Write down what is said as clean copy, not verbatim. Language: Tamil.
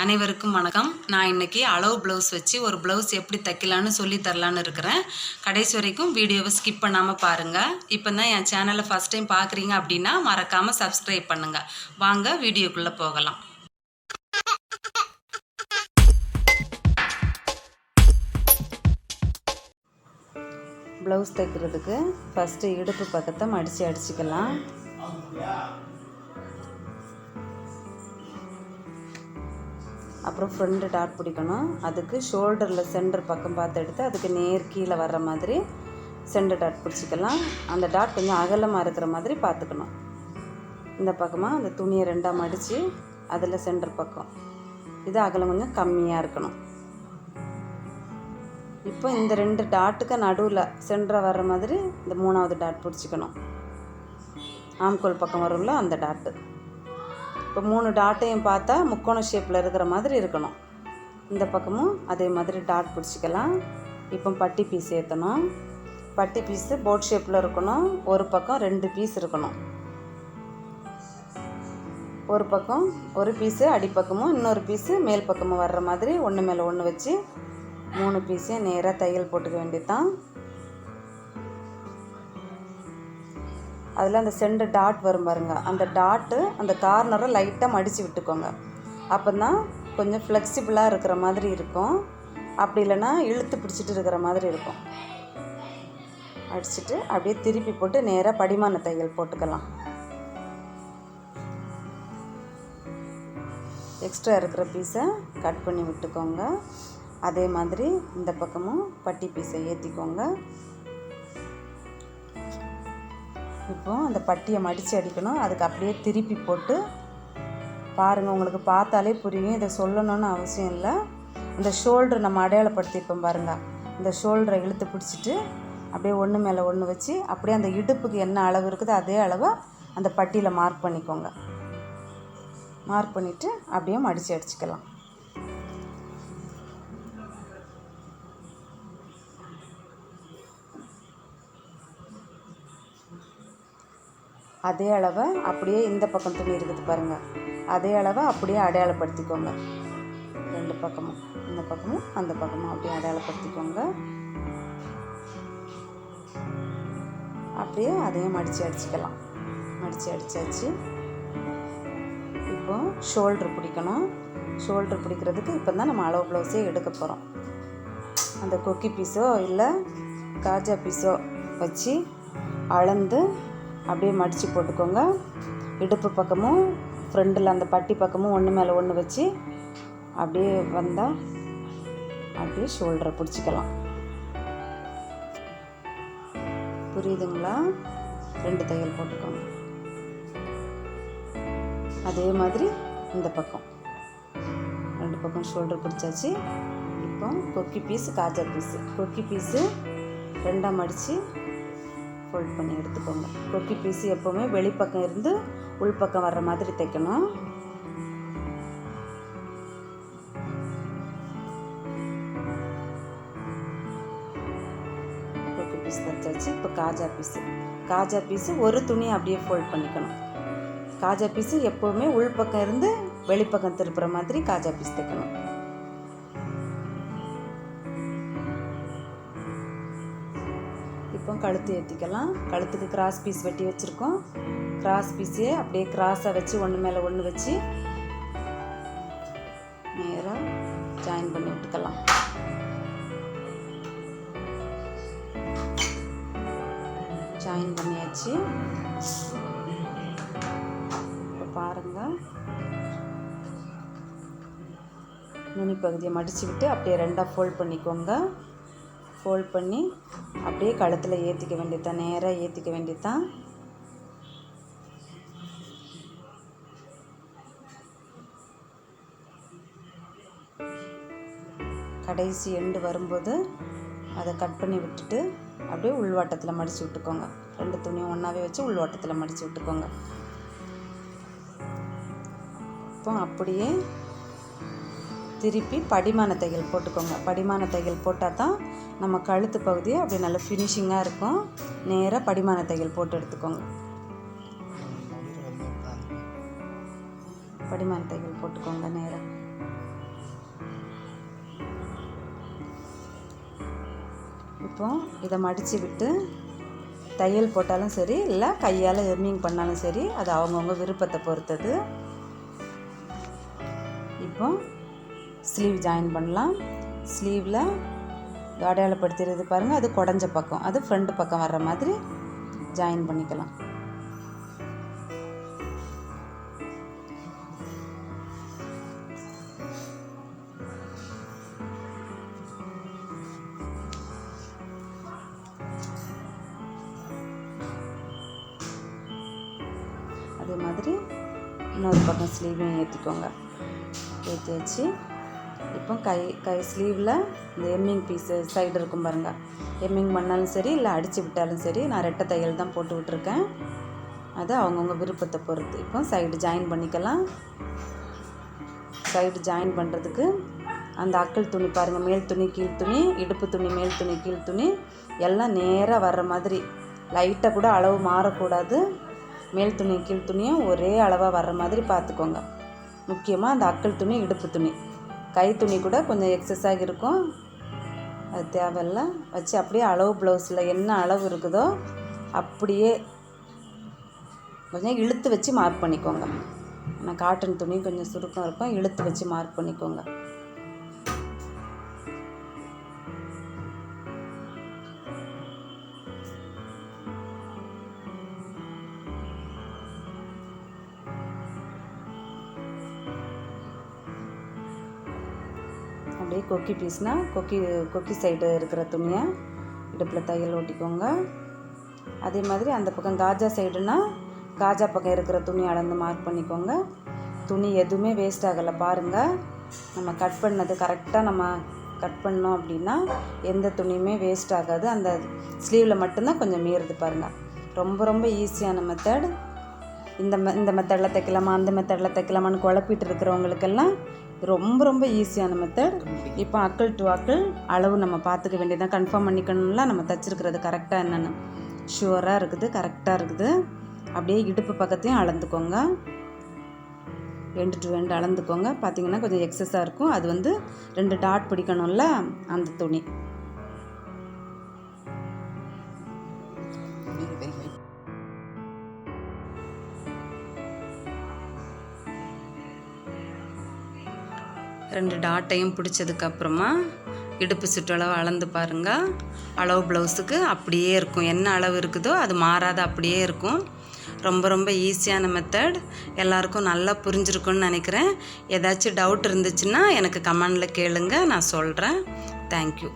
அனைவருக்கும் வணக்கம். நான் இன்னைக்கு அளவு ப்ளவுஸ் வச்சு ஒரு ப்ளவுஸ் எப்படி தைக்கலான்னு சொல்லி தரலான்னு இருக்கிறேன். கடைசி வரைக்கும் வீடியோவை ஸ்கிப் பண்ணாமல் பாருங்கள். இப்போ தான் என் சேனலை ஃபஸ்ட் டைம் பார்க்குறீங்க அப்படின்னா மறக்காமல் சப்ஸ்கிரைப் பண்ணுங்கள். வாங்க வீடியோக்குள்ளே போகலாம். ப்ளவுஸ் தைக்கிறதுக்கு ஃபஸ்ட்டு இடுப்பு பக்கத்தை மடித்து அடிச்சுக்கலாம். அப்புறம் ஃப்ரண்ட் டாட் பிடிக்கணும். அதுக்கு ஷோல்டரில் சென்டர் பக்கம் பார்த்து எடுத்து அதுக்கு நேர் கீழே வர்ற மாதிரி சென்டர் டாட் பிடிச்சிக்கலாம். அந்த டாட் கொஞ்சம் அகலமாக இருக்கிற மாதிரி பார்த்துக்கணும். இந்த பக்கமாக அந்த துணியை ரெண்டாக மடித்து அதில் சென்டர் பக்கம் இது அகலம் கொஞ்சம் கம்மியாக இருக்கணும். இப்போ இந்த ரெண்டு டாட்டுக்கு நடுவில் சென்டராக வர்ற மாதிரி இந்த மூணாவது டாட் பிடிச்சிக்கணும். ஆம்கோல் பக்கம் வரும்ல அந்த டாட்டு. இப்போ 3 டாட்டையும் பார்த்தா முக்கோண ஷேப்பில் இருக்கிற மாதிரி இருக்கணும். இந்த பக்கமும் அதே மாதிரி டாட் பிடிச்சிக்கலாம். இப்போ பட்டி பீஸ் ஏற்றணும். பட்டி பீஸு போட் ஷேப்பில் இருக்கணும். ஒரு பக்கம் 2 பீஸ் இருக்கணும். ஒரு பக்கம் ஒரு பீஸு அடிப்பக்கமும் இன்னொரு பீஸு மேல் பக்கமும் வர்ற மாதிரி ஒன்று மேலே ஒன்று வச்சு 3 பீஸையும் நேராக தையல் போட்டுக்க வேண்டியதுதான். அதில் அந்த சென்டர் டாட் வரும் பாருங்க, அந்த டாட்டு அந்த கார்னரை லைட்டாக மடித்து விட்டுக்கோங்க. அப்போ தான் கொஞ்சம் ஃப்ளெக்சிபிளாக இருக்கிற மாதிரி இருக்கும். அப்படி இல்லைன்னா இழுத்து பிடிச்சிட்டு இருக்கிற மாதிரி இருக்கும். அடிச்சுட்டு அப்படியே திருப்பி போட்டு நேராக படிமான தையல் போட்டுக்கலாம். எக்ஸ்ட்ரா இருக்கிற பீஸை கட் பண்ணி விட்டுக்கோங்க. அதே மாதிரி இந்த பக்கமும் பட்டி பீஸை ஏற்றிக்கோங்க. இப்போது அந்த பட்டியை மடித்து அடிக்கணும். அதுக்கு அப்படியே திருப்பி போட்டு பாருங்கள், உங்களுக்கு பார்த்தாலே புரியும். இதை சொல்லணும்னு அவசியம் இல்லை. இந்த ஷோல்டர் நம்ம அடையாளப்படுத்திப்போம் பாருங்கள், இந்த ஷோல்டரை இழுத்து பிடிச்சிட்டு அப்படியே ஒன்று மேலே ஒன்று வச்சு அப்படியே அந்த இடுப்புக்கு என்ன அளவு இருக்குதோ அதே அளவை அந்த பட்டியில் மார்க் பண்ணிக்கோங்க. மார்க் பண்ணிவிட்டு அப்படியே மடித்து அடிச்சுக்கலாம். அதே அளவை அப்படியே இந்த பக்கம் துணி இருக்குது பாருங்கள், அதே அளவை அப்படியே அடையாளப்படுத்திக்கோங்க. 2 பக்கமும் இந்த பக்கமும் அந்த பக்கமும் அப்படியே அடையாளப்படுத்திக்கோங்க. அப்படியே அதையும் மடித்து அடிச்சுக்கலாம். மடித்து அடித்தாச்சு. இப்போ ஷோல்ட்ரு பிடிக்கணும். ஷோல்ட்ரு பிடிக்கிறதுக்கு இப்போ தான் நம்ம அளவு ப்ளவுஸே எடுக்க போகிறோம். அந்த கொக்கி பீஸோ இல்லை காஜா பீஸோ வச்சு அளந்து அப்படியே மடித்து போட்டுக்கோங்க. இடுப்பு பக்கமும் ஃப்ரண்டில் அந்த பட்டி பக்கமும் ஒன்று மேலே ஒன்று வச்சு அப்படியே வந்தால் அப்படியே ஷோல்டரை பிடிச்சிக்கலாம். புரியுதுங்களா? 2 தையல் போட்டுக்கோங்க. அதே மாதிரி இந்த பக்கம் 2 பக்கம் ஷோல்டர் பிடிச்சாச்சு. இப்போ கொக்கி பீஸு காஜா பீஸு, கொக்கி பீஸு 2ஆக மடித்து ஃபோல்ட் பண்ணி எடுத்துக்கோங்க. கொக்கி பீஸு எப்போவுமே வெளிப்பக்கம் இருந்து உள்பக்கம் வர்ற மாதிரி தைக்கணும். கொக்கி பீஸ் தைச்சாச்சு. இப்போ காஜா பீஸு ஒரு துணி அப்படியே ஃபோல்ட் பண்ணிக்கணும். காஜா பீஸு எப்போவுமே உள்பக்கம் இருந்து வெளிப்பக்கம் திருப்புற மாதிரி காஜா பீஸ் தைக்கணும். இப்போ கழுத்து ஏற்றிக்கலாம். கழுத்துக்கு கிராஸ் பீஸ் வெட்டி வச்சுருக்கோம். கிராஸ் பீஸே அப்படியே கிராஸாக வச்சு ஒன்று மேலே ஒன்று வச்சு நேராக ஜாயின் பண்ணி விட்டுக்கலாம். ஜாயின் பண்ணியாச்சு. இப்போ பாருங்கள், நுனி பகுதியை மடித்து விட்டு அப்படியே 2ஆக ஃபோல்ட் பண்ணிக்கோங்க. ஃபோல்ட் பண்ணி அப்படியே கழுத்தில் ஏற்றிக்க வேண்டியதுதான். நேராக ஏற்றிக்க வேண்டியதுதான். கடைசி எண்டு வரும்போது அதை கட் பண்ணி விட்டுட்டு அப்படியே உள்வாட்டத்தில் மடித்து விட்டுக்கோங்க. 2 துணியும் ஒன்றாவே வச்சு உள்வாட்டத்தில் மடித்து விட்டுக்கோங்க. இப்போ அப்படியே திருப்பி படிமான தையல் போட்டுக்கோங்க. படிமான தையல் போட்டால் தான் நம்ம கழுத்து பகுதியை அப்படியே நல்லா ஃபினிஷிங்காக இருக்கும். நேராக படிமான தையல் போட்டு எடுத்துக்கோங்க. படிமான தையல் போட்டுக்கோங்க நேராக. இப்போ இதை மடித்து விட்டு தையல் போட்டாலும் சரி, இல்லை கையால் ஹெம்மிங் பண்ணாலும் சரி, அது அவங்கவுங்க விருப்பத்தை பொறுத்தது. இப்போ ஸ்லீவ் ஜாயின் பண்ணலாம். ஸ்லீவில் அடையாளப்படுத்திடுறது பாருங்கள், அது குடஞ்ச பக்கம், அது ஃப்ரண்ட் பக்கம் வர்ற மாதிரி ஜாயின் பண்ணிக்கலாம். அதே மாதிரி இன்னொரு பக்கம் ஸ்லீவையும் ஏற்றிக்கோங்க. ஏற்றி வச்சு இப்போ கை ஸ்லீவில் இந்த எம்மிங் பீஸு சைடு இருக்கும் பாருங்கள், எம்மிங் பண்ணாலும் சரி, இல்லை அடித்து விட்டாலும் சரி, நான் ரெட்டை தையல் தான் போட்டு விட்டுருக்கேன். அது அவங்கவுங்க விருப்பத்தை பொறுத்து. இப்போ சைடு ஜாயின் பண்ணிக்கலாம். சைடு ஜாயின் பண்ணுறதுக்கு அந்த அக்கல் துணி பாருங்கள், மேல் துணி கீழ் துணி, இடுப்பு துணி மேல் துணி கீழ் துணி எல்லாம் நேராக வர்ற மாதிரி, லைட்டாக கூட அளவு மாறக்கூடாது. மேல் துணி கீழ் துணியும் ஒரே அளவாக வர்ற மாதிரி பார்த்துக்கோங்க. முக்கியமாக அந்த அக்கல் துணி, இடுப்பு துணி, கை துணி கூட கொஞ்சம் எக்ஸஸாக இருக்கும், அது தேவையில்லை. வச்சு அப்படியே அளவு ப்ளவுஸில் என்ன அளவு இருக்குதோ அப்படியே கொஞ்சம் இழுத்து வச்சு மார்க் பண்ணிக்கோங்க. ஆனால் காட்டன் துணி கொஞ்சம் சுருக்கம் இருக்கும், இழுத்து வச்சு மார்க் பண்ணிக்கோங்க. அப்படியே கொக்கி பீஸ்னால் கொக்கி சைடு இருக்கிற துணியை இடுப்பில் தையல் ஓட்டிக்கோங்க. அதே மாதிரி அந்த பக்கம் காஜா சைடுனா காஜா பக்கம் இருக்கிற துணி அளந்து மார்க் பண்ணிக்கோங்க. துணி எதுவுமே வேஸ்ட் ஆகலை பாருங்கள். நம்ம கட் பண்ணது கரெக்டாக நம்ம கட் பண்ணோம் அப்படின்னா எந்த துணியுமே வேஸ்ட் ஆகாது. அந்த ஸ்லீவில் மட்டும்தான் கொஞ்சம் மீறுது பாருங்கள். ரொம்ப ரொம்ப ஈஸியான மெத்தட். இந்த மெத்தடில் தைக்கலாமா, அந்த மெத்தடில் தைக்கலாமான்னு குழப்பிட்டு இருக்கிறவங்களுக்கெல்லாம் ரொம்ப ரொம்ப ஈஸியான மெத்தட். இப்போ அக்கல் டு அக்கல் அளவு நம்ம பார்த்துக்க வேண்டியதான், கன்ஃபார்ம் பண்ணிக்கணும்ல நம்ம தைச்சிருக்கிறது கரெக்டாக என்னென்னு. ஷுவராக இருக்குது, கரெக்டாக இருக்குது. அப்படியே இடுப்பு பக்கத்தையும் அளந்துக்கோங்க, எண்டு டு எண்டு அளந்துக்கோங்க. பார்த்திங்கன்னா கொஞ்சம் எக்ஸஸாக இருக்கும், அது வந்து 2 டாட் பிடிக்கணும்ல அந்த துணி. ரெண்டு டாட்டையும் பிடிச்சதுக்கப்புறமா இடுப்பு சுற்றளவு அளந்து பாருங்கள். அளவு ப்ளவுஸுக்கு அப்படியே இருக்கும், என்ன அளவு இருக்குதோ அது மாறாத அப்படியே இருக்கும். ரொம்ப ரொம்ப ஈஸியான மெத்தட். எல்லாருக்கும் நல்லா புரிஞ்சிருக்குன்னு நினைக்கிறேன். ஏதாச்சும் டவுட் இருந்துச்சுன்னா எனக்கு கமெண்டில் கேளுங்க, நான் சொல்கிறேன். தேங்க்யூ.